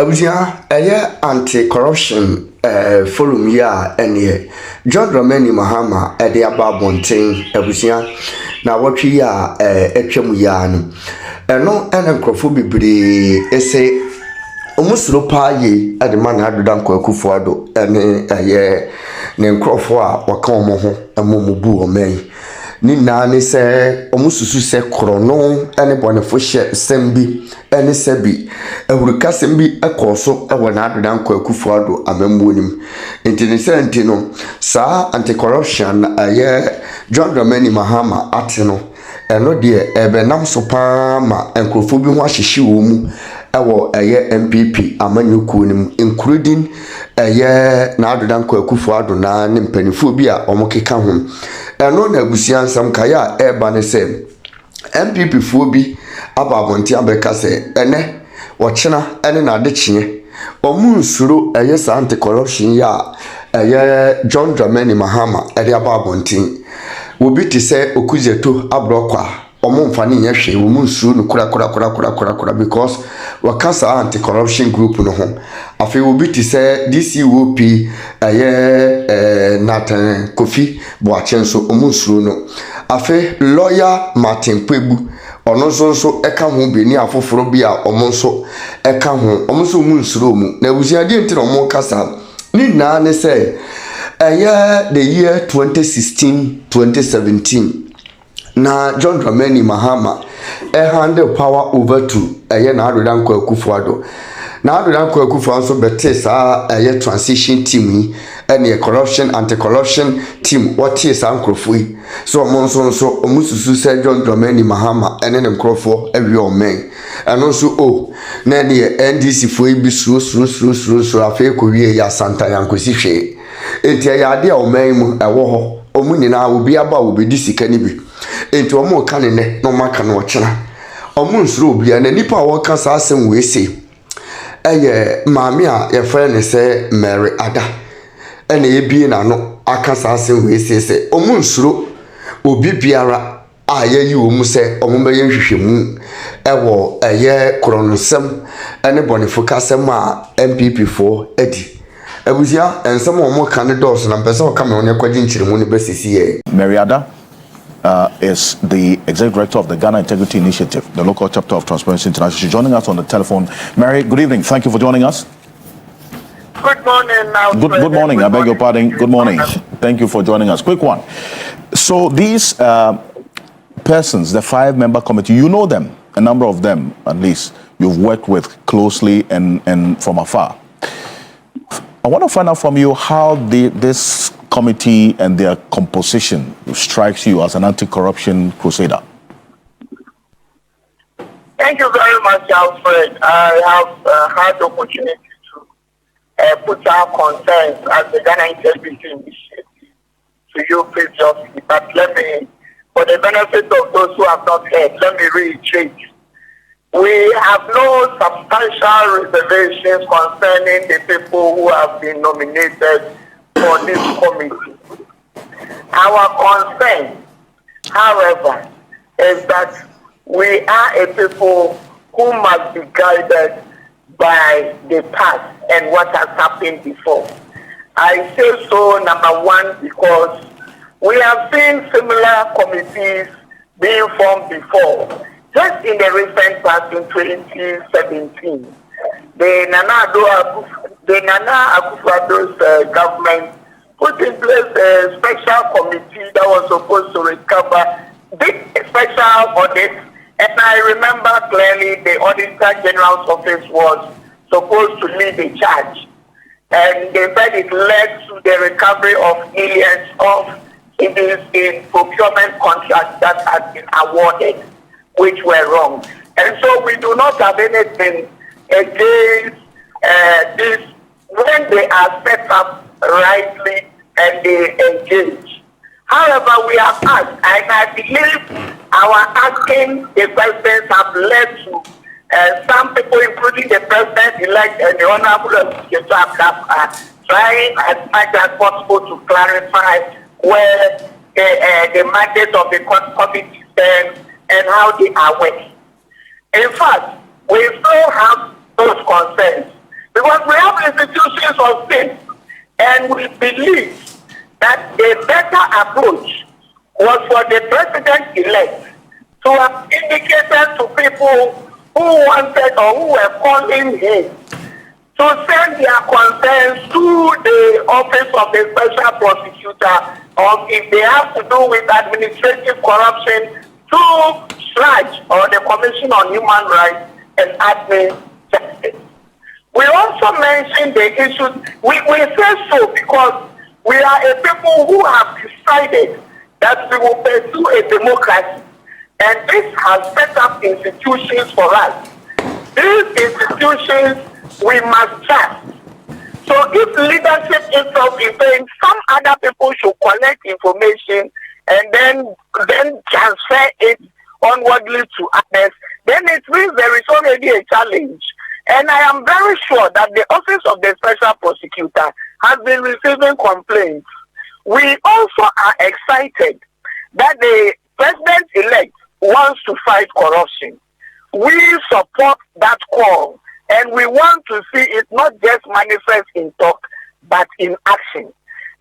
Abusia, anti-corruption forum ya ene John Dramani Mahama de aba bonten abusia na watwe ya etwam ya no eno ene nkrofo bebre ese omusuro paaye ade man adoda nkwakufu ado ene ne nkrofo a waka omo ho amomubu omen ni na ne se omususu se krono ene bonefo hye sembi ene sebi ehurika sembi ekoso ewo na adoda nkwakufu ado amambuonim enti no sa anti corruption John Dramani Mahama atino eno de ebenam so pa ma enkrofo bi ho ahyehye wo mu ewo NPP amanyuku nim including na adoda nkwakufu ado na ne mpanifo bi a omokeka ho eno na abusia nsam kaya eba ne se NPP fo bi ababonti abeka se ene wochena ene na adechie omunsuro sa anti corruption ya John Dramani Mahama ede ababonti obi ti se okuzeto abrokwa omumfani nyehwe omunsuro no kura because wakasa anti corruption group no ho afi obi ti se DCOP Nathan Kofi Boachenso omunsuro no afi lawyer Martin Kwebu ono so eka ho beni afoforo bi a omonso eka ho omonso omunsuro mu na abusiade enti no mo kasa ni na ne say the year 2016-2017 na John Dramani Mahama handle power over to na adoda nkwakufu ado na adoda nkwakufu anso bete sa transition team yi ene corruption anti-corruption team what is ankrofo yi so omonso omususu se John Dramani Mahama ene ne nkrofo ewe omen eno so na ne NDC fo yi bi suro afa ko wie ya santa yankosi hwe enti ya ade a omen mu ewo ho omu nyina obi aba obedi sika ni bi enti omo ka ne no maka no ochena omu nsuro obi na nipa a woka sa asem we se maami a ye friend se Mary Ada ene ebie na no aka sa asem we se omu nsuro obi biara a ye omu se omu be ye hwehwemu ewo kronosem ene bonifo kasem a NPP fo edi abusia ensem omo kan dos na mpese o kam onye kwaji nchiremu ne besisi ye Mary Ada is the Executive Director of the Ghana Integrity Initiative, the local chapter of Transparency International. She's joining us on the telephone. Mary, good evening. Thank you for joining us. Good morning. Good morning. I beg your pardon. Good morning. Thank you for joining us. Quick one. So these persons, the 5-member committee, you know them, a number of them at least, you've worked with closely and from afar. I want to find out from you how this committee and their composition strikes you as an anti-corruption crusader. Thank you very much, Alfred. I have had the opportunity to put our concerns as the Ghana Integrity Initiative to you previously, but let me, for the benefit of those who have not heard, let me reiterate. We have no substantial reservations concerning the people who have been nominated for this committee. Our concern, however, is that we are a people who must be guided by the past and what has happened before. I say so, number one, because we have seen similar committees being formed before. Just in the recent past, in 2017, the Nana Akufo-Addo's government put in place a special committee that was supposed to recover big special audit. And I remember clearly the Auditor General's office was supposed to lead the charge. And they said it led to the recovery of millions of in procurement contracts that had been awarded, which were wrong. And so we do not have anything against this when they are set up rightly and they engage. However, we have asked, and I believe our asking the questions have led to some people, including the president-elect and the Honorable trying as much as possible to clarify where the mandate of the committee stands and how they are working. In fact, we still have those concerns And we believe that a better approach was for the president-elect to have indicated to people who wanted or who were calling him to send their concerns to the office of the special prosecutor, or if they have to do with administrative corruption, to SRAJ, or the Commission on Human Rights and Admin Justice. We also mentioned the issues. We say so because we are a people who have decided that we will pursue a democracy, and this has set up institutions for us. These institutions we must trust. So if leadership itself is saying some other people should collect information and then transfer it onwardly to others, then it means there is already a challenge. And I am very sure that the Office of the Special Prosecutor has been receiving complaints. We also are excited that the president-elect wants to fight corruption. We support that call, and we want to see it not just manifest in talk, but in action.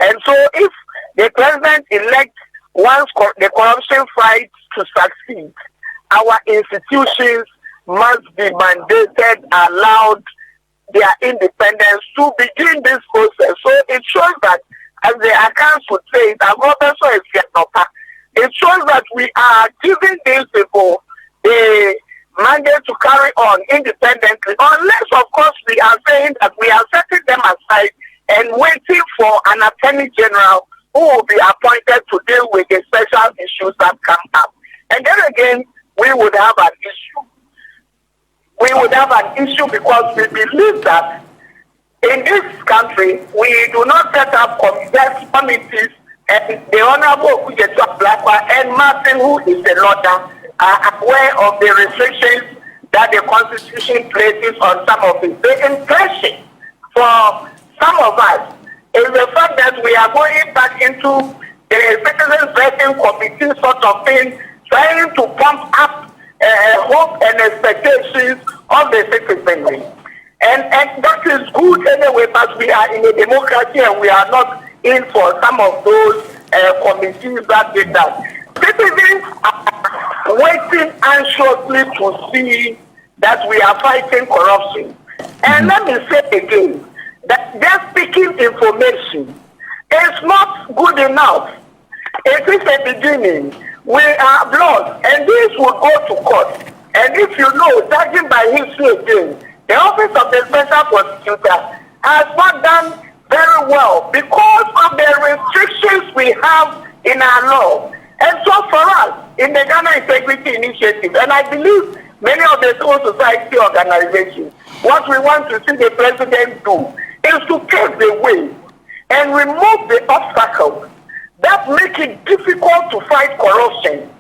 And so if the president-elect wants the corruption fight to succeed, our institutions must be mandated, allowed their independence to begin this process. So it shows that, as the accounts would say, it shows that we are giving these people a mandate to carry on independently, unless, of course, we are saying that we are setting them aside and waiting for an attorney general who will be appointed to deal with the special issues that come up. And then again, we would have an issue. We would have an issue because we believe that in this country, we do not set up committees, and the Honorable Okujetua Blakwa and Martin, who is the lawyer, are aware of the restrictions that the Constitution places on some of it. The impression for some of us is the fact that we are going back into the citizens vetting committee sort of thing, trying to pump up hope and expectations of the citizenry. And that is good anyway, but we are in a democracy and we are not in for some of those committees that did that. Citizens are waiting anxiously to see that we are fighting corruption. And let me say again, that just speaking information is not good enough. It is a beginning. We are blood, and this will go to court. And if you know, judging by history again, the Office of the Special Prosecutor has not done very well because of the restrictions we have in our law. And so for us, in the Ghana Integrity Initiative, and I believe many of the civil society organizations, what we want to see the president do is to pave the way and remove the obstacles that make it difficult to fight corruption.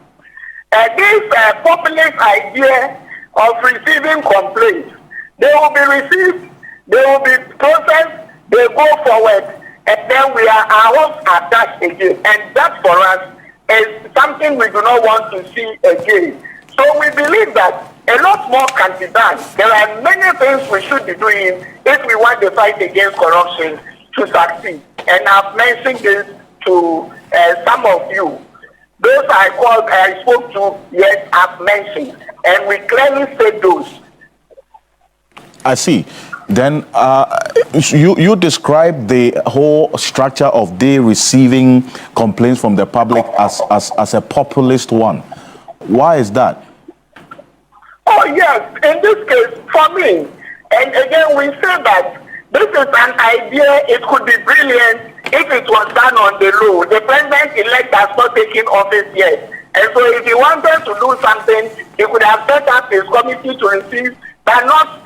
This populist idea of receiving complaints, they will be received, they will be processed, they go forward, and then we are our hopes are dashed again. And that for us is something we do not want to see again. So we believe that a lot more can be done. There are many things we should be doing if we want the fight against corruption to succeed. And I've mentioned this to some of you. Those I spoke to, yes, I've mentioned. And we clearly said those. I see. Then you describe the whole structure of they receiving complaints from the public as a populist one. Why is that? Oh yes, in this case, for me, and again we say that this is an idea, it could be brilliant if it was done on the law. The president-elect has not taken office yet. And so if he wanted to do something, he could have set up his committee to receive, but not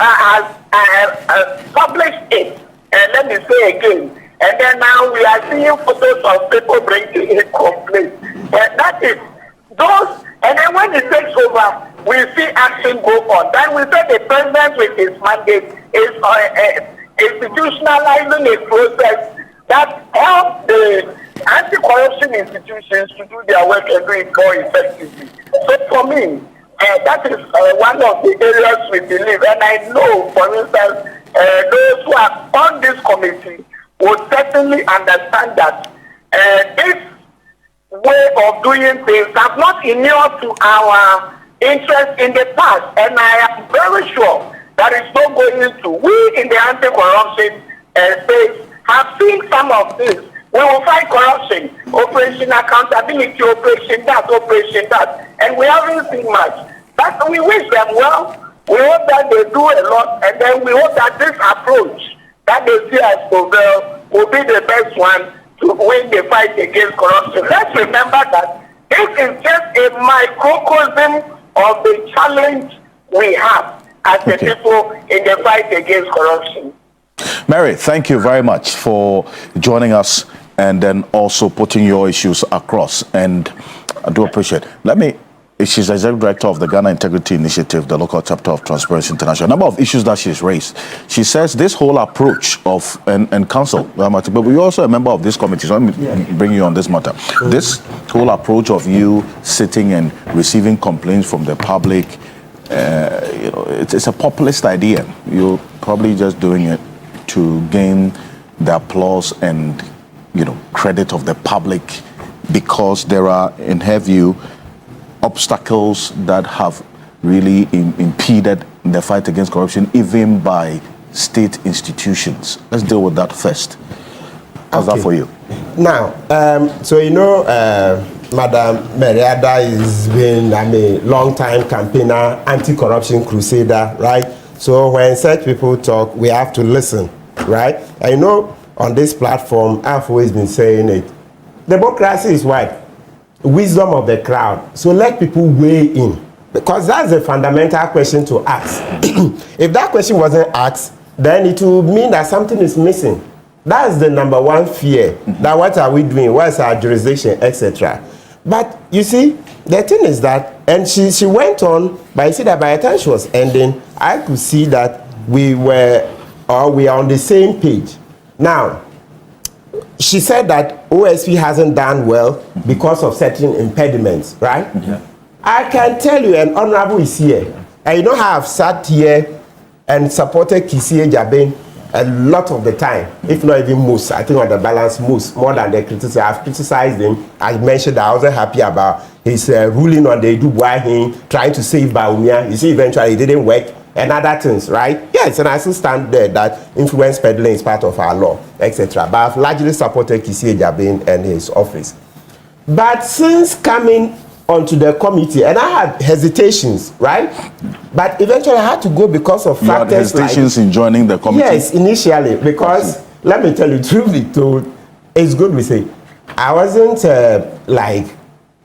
published it. And let me say again, and then now we are seeing photos of people bringing in complaints. But that is those, and then when it takes over, we see action go on. Then we say the president with his mandate is institutionalizing a process that helps the anti-corruption institutions to do their work and do it more effectively. So for me, that is one of the areas we believe. And I know, for instance, those who are on this committee will set certainly understand that this way of doing things have not inured to our interest in the past, and I am very sure that it's not going to. We in the anti-corruption space have seen some of this. We will fight corruption, operation accountability, operation that, and we haven't seen much. But we wish them well. We hope that they do a lot, and then we hope that this approach that they see as Powell will be the best one to win the fight against corruption. Let's remember that this is just a microcosm of the challenge we have as the people in the fight against corruption. Mary, thank you very much for joining us and then also putting your issues across. And I do appreciate it. She's executive director of the Ghana Integrity Initiative, the local chapter of Transparency International. A number of issues that she's raised. She says this whole approach of, and council, but we're also a member of this committee, so let me bring you on this matter. This whole approach of you sitting and receiving complaints from the public, it's a populist idea. You're probably just doing it to gain the applause and, credit of the public, because there are, in her view, obstacles that have really impeded the fight against corruption, even by state institutions. Let's deal with that first. How's that for you? Now, Madam Meriada has been a long-time campaigner, anti-corruption crusader, right? So when such people talk, we have to listen, right? I know on this platform, I've always been saying it. Democracy is what? Wisdom of the crowd. So let people weigh in, because that's a fundamental question to ask. If that question wasn't asked, then it would mean that something is missing. That's the number one fear. That what are we doing? What's our jurisdiction, etc. But you see, the thing is that, and she went on, but you see that by the time she was ending, I could see that we are on the same page. Now, she said that OSP hasn't done well because of certain impediments, right? Yeah. I can tell you, an honorable is here. And you know how I've sat here and supported Kisie Jabin a lot of the time, if not even most. I think on the balance, more than they criticize. I've criticized him. I mentioned that I wasn't happy about his ruling on the Dubois, trying to save Baumia. You see, eventually it didn't work. And other things, right? Yes, and I still stand there that influence peddling is part of our law, etc. But I've largely supported Kisie Jabin and his office. But since coming onto the committee, and I had hesitations, right? But eventually I had to go because of factors like... hesitations in joining the committee? Yes, initially, because, let me tell you, truly told, it's good we say, I wasn't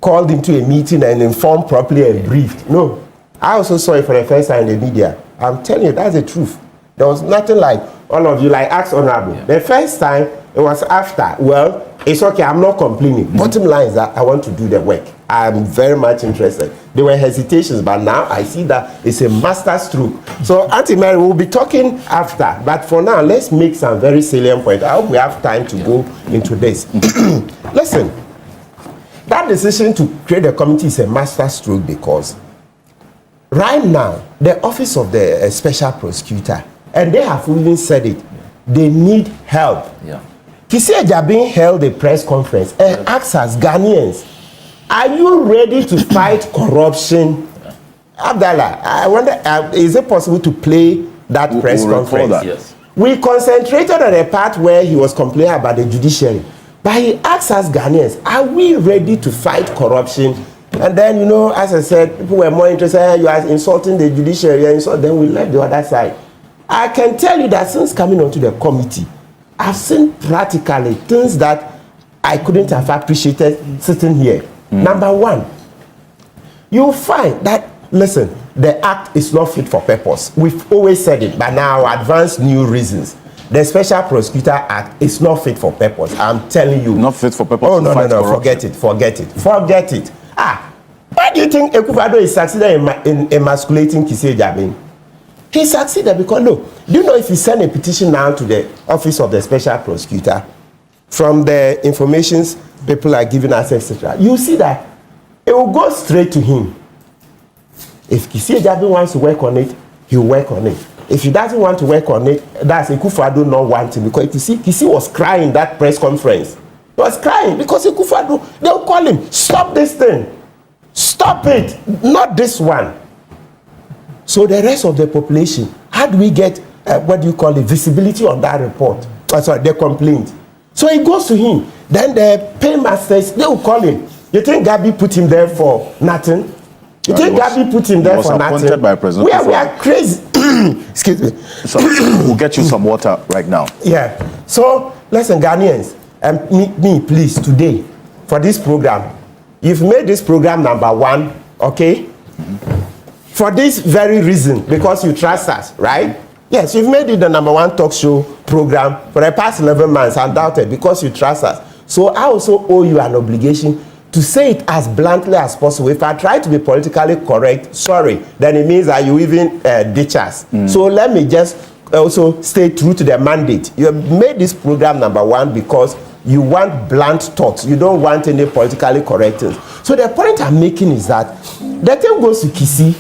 called into a meeting and informed properly and briefed. No. I also saw it for the first time in the media. I'm telling you, that's the truth. There was nothing like all of you, ask honorable. Yeah. The first time, it was after. Well, it's okay, I'm not complaining. Bottom line is that I want to do the work. I'm very much interested. There were hesitations, but now I see that it's a master stroke. So, Auntie Mary, we'll be talking after. But for now, let's make some very salient points. I hope we have time to go into this. Listen, that decision to create a committee is a master stroke because right now, the office of the special prosecutor, and they have even said it, they need help. Yeah. Kisie Jabin held a press conference and asked us, Ghanaians, are you ready to fight corruption? Abdallah, I wonder, is it possible to play that press conference? That. Yes. We concentrated on the part where he was complaining about the judiciary. But he asked us, Ghanaians, are we ready to fight corruption? And then, as I said, people were more interested, you are insulting the judiciary, then we left the other side. I can tell you that since coming onto the committee, I've seen practically things that I couldn't have appreciated sitting here. Number one, you'll find that, listen, the act is not fit for purpose. We've always said it, but now advanced new reasons. The Special Prosecutor Act is not fit for purpose. I'm telling you. Not fit for purpose. Oh, no, forget it. Why do you think Ekufuado is succeeded in emasculating Kisie Jabin? He succeeded because, do you know if you send a petition now to the office of the Special Prosecutor, from the informations people are giving us, etc., you see that it will go straight to him. If Kisie Jabin wants to work on it, he'll work on it. if he doesn't want to work on it, that's Akufo-Addo not wanting, because you see, Kisi was crying that press conference. He was crying because Akufo-Addo, they'll call him, stop this thing, stop it, not this one. So the rest of the population, how do we get visibility on that report? The complaint. So it goes to him. Then the paymasters, they will call him. You think Gabi put him there for nothing? You think Gabi put him there for nothing? He was appointed by President. We are crazy. Excuse me. So we'll get you some water right now. Yeah. So listen, Ghanaians, and me, please, today, for this program, you've made this program number 1, okay? For this very reason, because you trust us, right? Yes, you've made it the number 1 talk show program for the past 11 months, undoubted, because you trust us. So I also owe you an obligation to say it as bluntly as possible. If I try to be politically correct, sorry, then it means that you even ditch us. So let me just also stay true to the mandate. You have made this program number 1 because you want blunt thoughts. You don't want any politically correct things. So the point I'm making is that the thing goes to Kisi,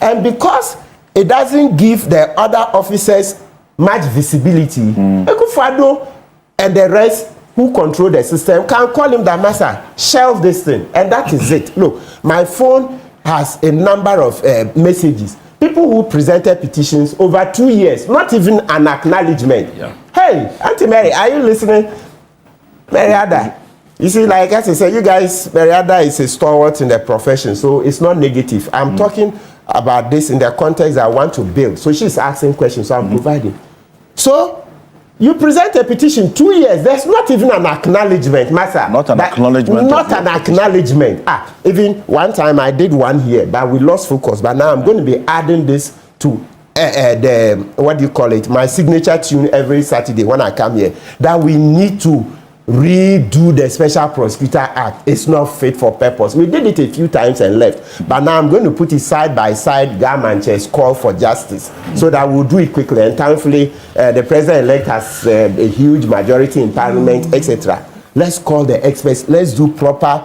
and because it doesn't give the other officers much visibility, Akufo-Addo and the rest who control the system can call him the master, shelve this thing, and that is it. Look, my phone has a number of messages. People who presented petitions over 2 years, not even an acknowledgement. Yeah. Hey, Auntie Mary, are you listening? Mariada, you see, like as I said, you guys, Mariada is a stalwart in the profession, so it's not negative. I'm talking about this in the context I want to build. So she's asking questions, so I'm providing. So you present a petition 2 years, there's not even an acknowledgement, master. Not an acknowledgement. Not an acknowledgement. Even one time I did one here, but we lost focus. But now I'm going to be adding this to my signature tune every Saturday when I come here, that we need to redo the Special Prosecutor Act. It's not fit for purpose. We did it a few times and left, but now I'm going to put it side by side, Garmanche's call for justice, so that we'll do it quickly. And thankfully, the president-elect has a huge majority in parliament, etc. Let's call the experts. Let's do proper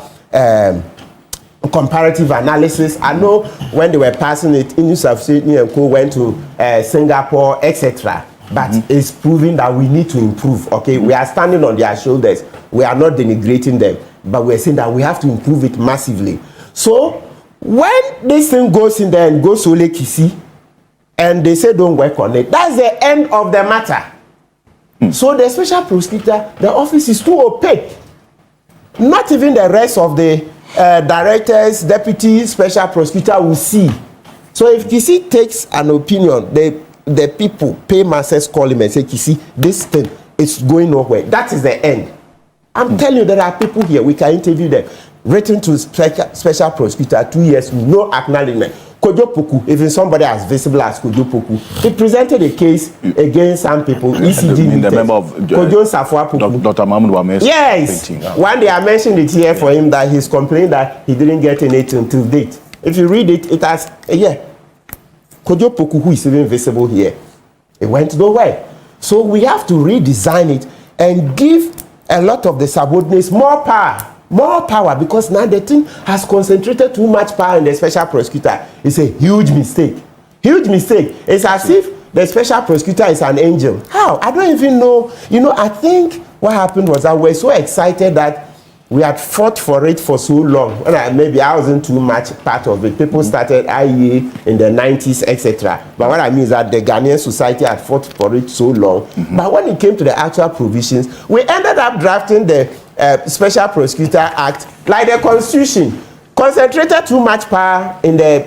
comparative analysis. I know when they were passing it, Inus of Sydney and Co went to Singapore, etc. But it's proving that we need to improve, okay? We are standing on their shoulders. We are not denigrating them, but we're saying that we have to improve it massively. So when this thing goes in there and goes to Ole Kisi, and they say don't work on it, that's the end of the matter. So the special prosecutor, the office is too opaque. Not even the rest of the directors, deputy special prosecutor will see. So if Kisi takes an opinion, the people, paymasters call him and say, Kisi, this thing is going nowhere. That is the end. I'm telling you, there are people here, we can interview them, written to special prosecutor 2 years, no acknowledgement. Kojo Poku, even somebody as visible as Kojo Poku, he presented a case against some people, ECG the member of Kojo Safwa Poku. Dr. Mahmoud Wames. Yes. One day I mentioned it here for him that he's complaining that he didn't get anything till date. If you read it, it has a year. Kojo Poku, who is even visible here, it went nowhere. So we have to redesign it and give a lot of the subordinates more power, because now the thing has concentrated too much power in the special prosecutor. It's a huge mistake. It's as if the special prosecutor is an angel. How? I don't even know. I think what happened was that we're so excited that we had fought for it for so long. Maybe I wasn't too much part of it. People started IEA in the 90s, etc. But what I mean is that the Ghanaian society had fought for it so long. But when it came to the actual provisions, we ended up drafting the Special Prosecutor Act like the Constitution. Concentrated too much power in the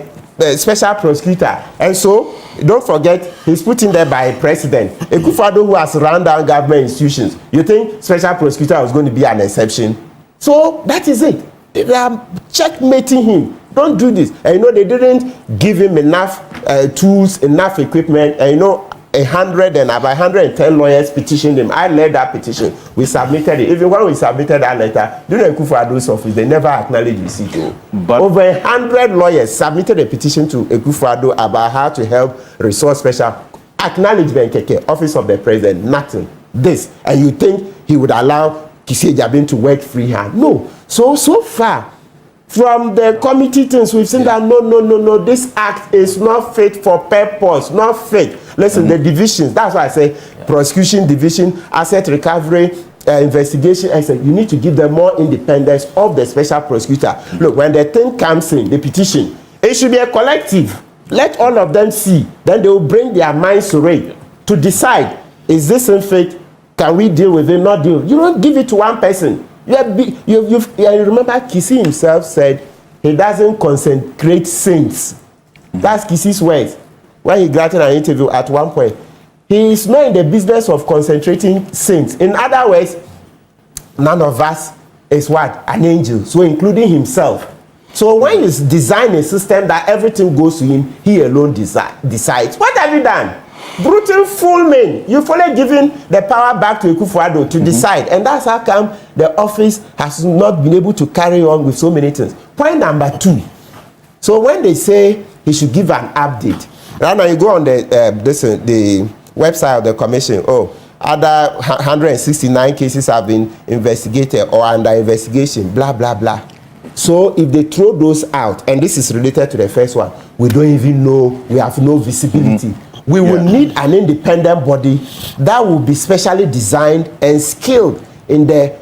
Special Prosecutor. And so, don't forget, he's put in there by a president. Akufo-Addo, who has run down government institutions. You think Special Prosecutor was going to be an exception? So that is it. They are checkmating him. Don't do this. And they didn't give him enough tools, enough equipment. And 110 lawyers petitioned him. I led that petition. We submitted it. Even when we submitted that letter, during Akufo-Addo's office, they never acknowledged receipt. But over 100 lawyers submitted a petition to Akufo-Addo about how to help resource special acknowledgement, office of the president, nothing. This. And you think he would allow Kisi Ejabin to work freehand? No. So far, from the committee things, we've seen that no, this act is not fit for purpose, not fit. Listen, the divisions, that's why I say prosecution division, asset recovery, investigation, I said you need to give them more independence of the special prosecutor. Look, when the thing comes in, the petition, it should be a collective. Let all of them see. Then they will bring their minds to it to decide, is this in fact, can we deal with it, not deal? You don't give it to one person. You remember Kisi himself said he doesn't consecrate saints. That's Kisi's words. When he granted an interview at one point, he is not in the business of concentrating saints. In other words, none of us is what? An angel. So including himself. So when you design a system that everything goes to him, he alone decides. What have you done? Brutal fool men. You've only given the power back to Akufo-Addo to decide. And that's how come the office has not been able to carry on with so many things. Point number 2. So when they say he should give an update, right now you go on the website of the commission, other 169 cases have been investigated or under investigation, blah, blah, blah. So if they throw those out, and this is related to the first one, we don't even know, we have no visibility. We will need an independent body that will be specially designed and skilled in the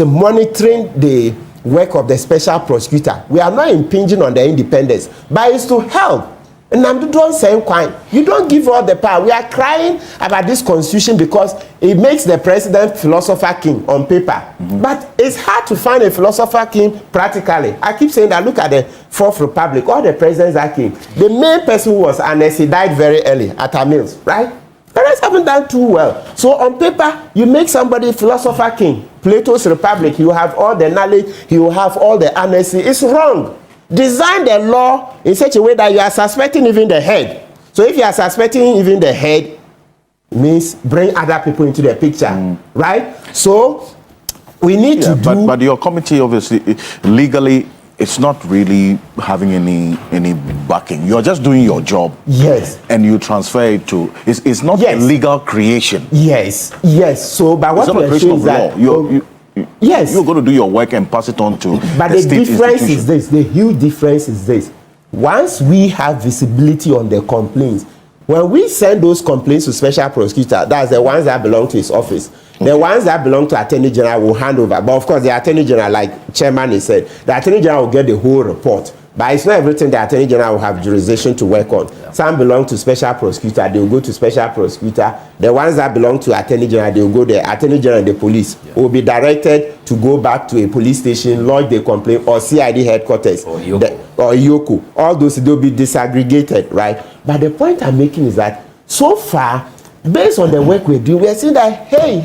monitoring the work of the special prosecutor. We are not impinging on the independence, but it's to help. And I'm doing saying, you don't give all the power. We are crying about this constitution because it makes the president philosopher king on paper. But it's hard to find a philosopher king practically. I keep saying that, look at the Fourth Republic. All the presidents are king. The main person who was Annes, he died very early at her mills, right? The rest haven't done too well. So on paper, you make somebody philosopher king. Plato's Republic, he will have all the knowledge, he will have all the honesty. It's wrong. Design the law in such a way that you are suspecting even the head. So if you are suspecting even the head, means bring other people into the picture, right? So we need to do. But your committee, obviously, legally, it's not really having any backing. You're just doing your job. Yes. And you transfer it to. It's not a legal creation. Yes. So, but what we're saying is that. Yes, you're going to do your work and pass it on to but the difference is this, the huge difference is this. Once we have visibility on the complaints, when we send those complaints to special prosecutor, that's the ones that belong to his office. The ones that belong to Attorney General will hand over. But of course, the Attorney General, like Chairman has said, the Attorney General will get the whole report. But it's not everything the Attorney General will have jurisdiction to work on. Some belong to special prosecutor, they will go to special prosecutor. The ones that belong to Attorney General, they will go there. Attorney General and the police will be directed to go back to a police station, lodge the complaint, or CID headquarters. Or Yoko. All those, they'll be disaggregated, right? But the point I'm making is that so far, based on the work we do, we're saying that, hey,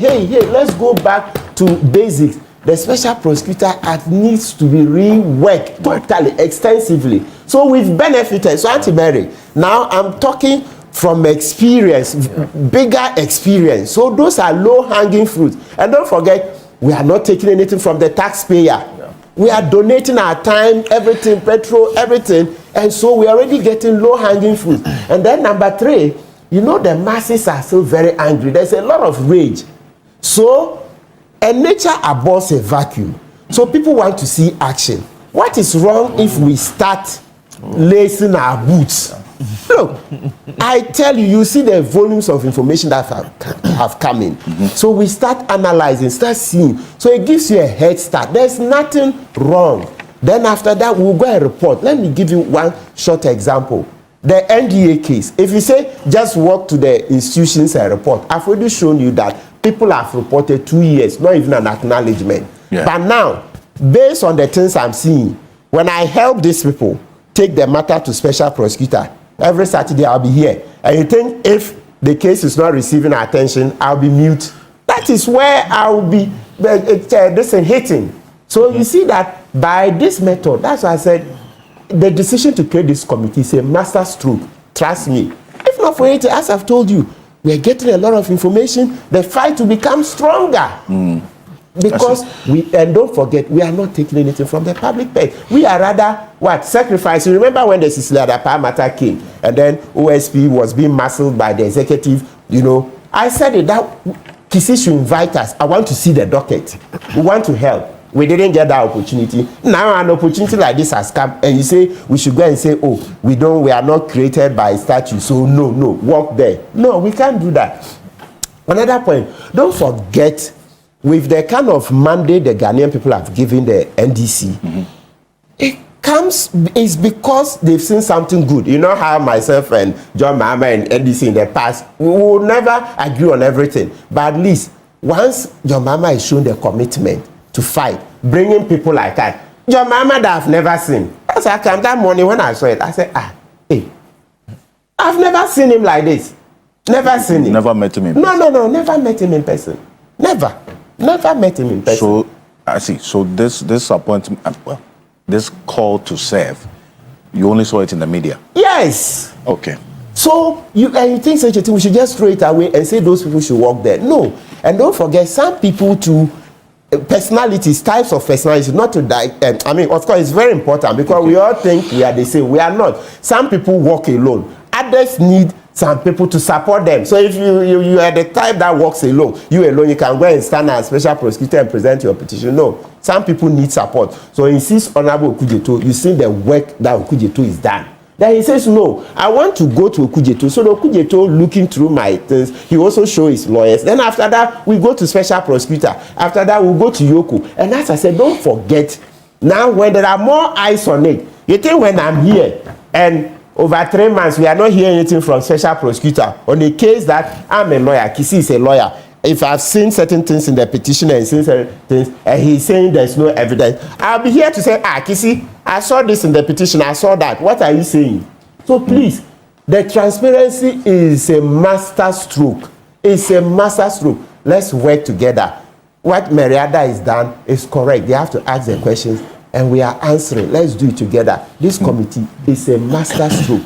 let's go back to basics. The special prosecutor act needs to be reworked totally, extensively. So we've benefited. So Auntie Mary, now I'm talking from experience, bigger experience. So those are low-hanging fruits. And don't forget, we are not taking anything from the taxpayer. Yeah. We are donating our time, everything, petrol, everything. And so we're already getting low-hanging fruits. And then number 3, you know the masses are still very angry. There's a lot of rage. So, and nature abhors a vacuum. So people want to see action. What is wrong if we start lacing our boots? Look, I tell you, you see the volumes of information that have come in. So we start analyzing, start seeing. So it gives you a head start. There's nothing wrong. Then after that, we'll go and report. Let me give you one short example. The NDA case. If you say just walk to the institutions and report, I've already shown you that people have reported 2 years, not even an acknowledgement. Yeah. But now, based on the things I'm seeing, when I help these people take the matter to special prosecutor, every Saturday I'll be here. And you think if the case is not receiving attention, I'll be mute. That is where I'll be hitting. So you see that by this method, that's why I said the decision to create this committee is a master stroke. Trust me. If not for it, as I've told you, we're getting a lot of information. The fight will become stronger. Because and don't forget, we are not taking anything from the public pay. We are rather, sacrificing. Remember when the Cecilia Dapa matter came, and then OSP was being muscled by the executive, I said it, that Kisi should invite us. I want to see the docket. We want to help. we didn't get that opportunity. Now an opportunity like this has come, and you say we should go and say, oh, we are not created by statute, so no, walk there. No, we can't do that. Another point, don't forget, with the kind of mandate the Ghanaian people have given the NDC, it's because they've seen something good. You know how myself and John Mahama and NDC in the past, we will never agree on everything, but at least once John Mahama has shown the commitment to fight, bringing people like that, John Mahama that I've never seen. As I came that morning when I saw it, I said, hey, I've never seen him like this. Never seen him. Never met him in person. No, never met him in person. Never met him in person. So I see. So this appointment, well, this call to serve, you only saw it in the media. Yes. Okay. So you think such a thing, we should just throw it away and say those people should work there. No. And don't forget, some people too, personalities, types of personalities, not to die. I mean, of course, it's very important because we all think we are the same. We are not. Some people work alone. Others need some people to support them. So if you are the type that works alone, you can go and stand as special prosecutor and present your petition. No. Some people need support. So insist Honorable Okujeto, you see the work that Okujeto is done. Then he says, no, I want to go to Okujeto. So the Okujeto, looking through my things, he also show his lawyers. Then after that, we go to special prosecutor. After that, we go to Yoko. And as I said, don't forget, now when there are more eyes on it, you think when I'm here, and over 3 months, we are not hearing anything from special prosecutor on a case that I'm a lawyer, Kisi is a lawyer. If I've seen certain things in the petition and seen certain things, and he's saying there's no evidence, I'll be here to say, Kisi, I saw this in the petition, I saw that. What are you saying? So please, the transparency is a master stroke. It's a master stroke. Let's work together. What Mariada is done is correct. They have to ask the questions, and we are answering. Let's do it together. This committee is a master stroke.